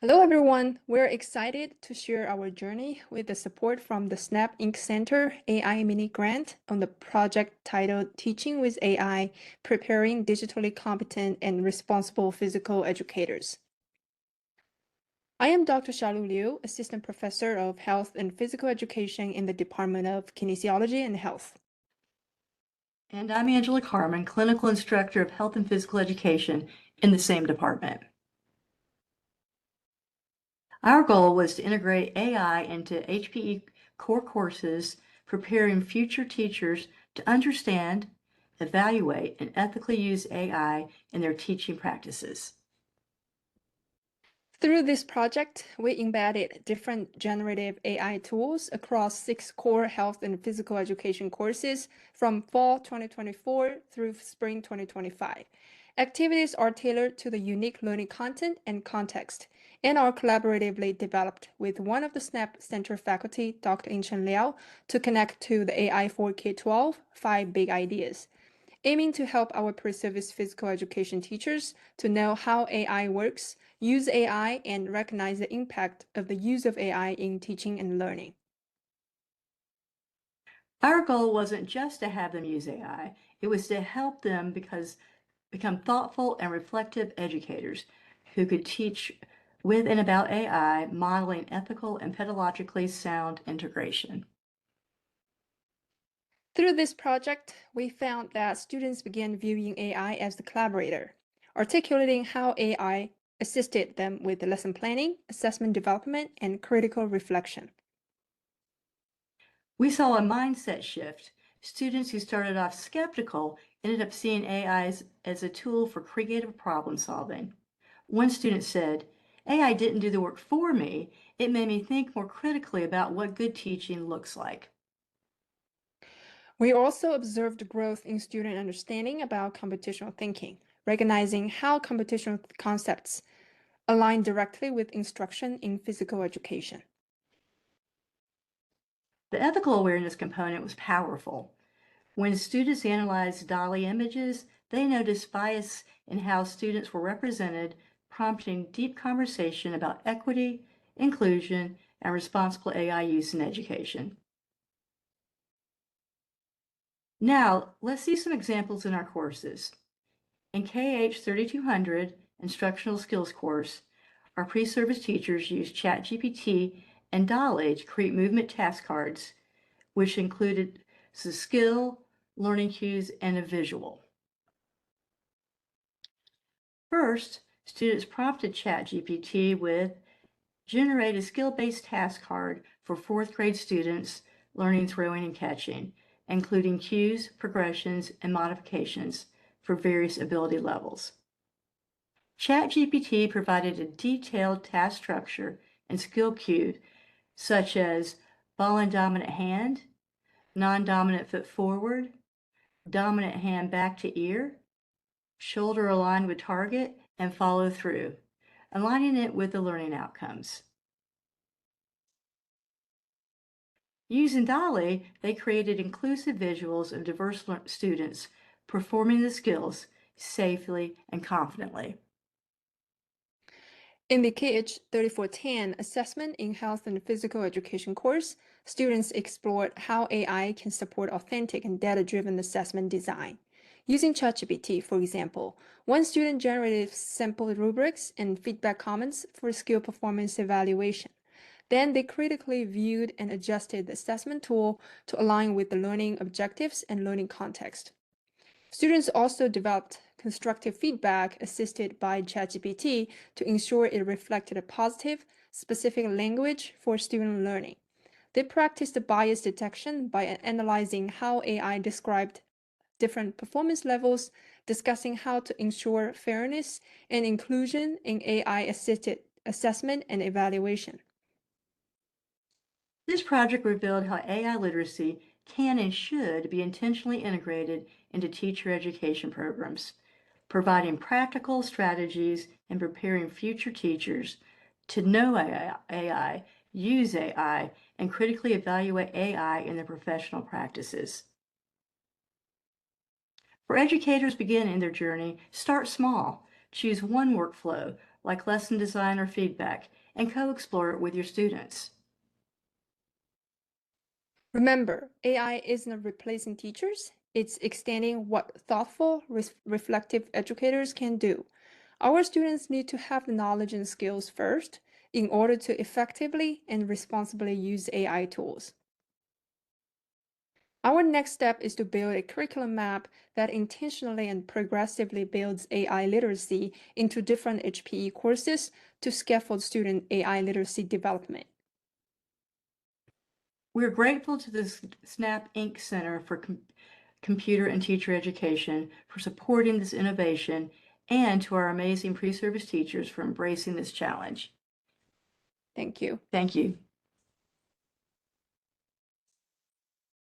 Hello, everyone. We're excited to share our journey with the support from the SNAP Inc. Center AI Mini Grant on the project titled Teaching with AI, Preparing Digitally Competent and Responsible Physical Educators. I am Dr. Xiaolu Liu, Assistant Professor of Health and Physical Education in the Department of Kinesiology and Health. And I'm Angela Carmen, Clinical Instructor of Health and Physical Education in the same department. Our goal was to integrate AI into HPE core courses, preparing future teachers to understand, evaluate, and ethically use AI in their teaching practices. Through this project, we embedded different generative AI tools across 6 core health and physical education courses from fall 2024 through spring 2025. Activities are tailored to the unique learning content and context and are collaboratively developed with one of the SNAP Center faculty, Dr. Inchen Liao, to connect to the AI for K-12 5 Big Ideas, aiming to help our pre-service physical education teachers to know how AI works, use AI, and recognize the impact of the use of AI in teaching and learning. Our goal wasn't just to have them use AI, it was to help them become thoughtful and reflective educators who could teach with and about AI, modeling ethical and pedagogically sound integration. Through this project, we found that students began viewing AI as the collaborator, articulating how AI assisted them with lesson planning, assessment development, and critical reflection. We saw a mindset shift. Students who started off skeptical ended up seeing AI as a tool for creative problem solving. One student said, AI didn't do the work for me, it made me think more critically about what good teaching looks like. We also observed growth in student understanding about computational thinking, recognizing how computational concepts align directly with instruction in physical education. The ethical awareness component was powerful. When students analyzed DALI images, they noticed bias in how students were represented, prompting deep conversation about equity, inclusion, and responsible AI use in education. Now, let's see some examples in our courses. In KH 3200 Instructional Skills course, our pre-service teachers used ChatGPT and DALI to create movement task cards, which included the skill, learning cues, and a visual. First, students prompted ChatGPT with generate a skill-based task card for fourth grade students learning throwing and catching, including cues, progressions, and modifications for various ability levels. ChatGPT provided a detailed task structure and skill cue, such as ball and dominant hand, non-dominant foot forward, dominant hand back to ear, shoulder aligned with target, and follow through, aligning it with the learning outcomes. Using DALI, they created inclusive visuals of diverse students performing the skills safely and confidently. In the KH 3410 Assessment in Health and Physical Education course, students explored how AI can support authentic and data-driven assessment design. Using ChatGPT, for example, one student generated sample rubrics and feedback comments for skill performance evaluation. Then they critically viewed and adjusted the assessment tool to align with the learning objectives and learning context. Students also developed constructive feedback assisted by ChatGPT to ensure it reflected a positive, specific language for student learning. They practiced bias detection by analyzing how AI described different performance levels, discussing how to ensure fairness and inclusion in AI-assisted assessment and evaluation. This project revealed how AI literacy can and should be intentionally integrated into teacher education programs, providing practical strategies and preparing future teachers to know AI, use AI, and critically evaluate AI in their professional practices. For educators beginning their journey, start small. Choose one workflow, like lesson design or feedback, and co-explore it with your students. Remember, AI isn't replacing teachers, it's extending what thoughtful, reflective educators can do. Our students need to have the knowledge and skills first in order to effectively and responsibly use AI tools. Our next step is to build a curriculum map that intentionally and progressively builds AI literacy into different HPE courses to scaffold student AI literacy development. We're grateful to the Snap Inc. Center for Computer and Teacher Education for supporting this innovation and to our amazing pre-service teachers for embracing this challenge. Thank you. Thank you.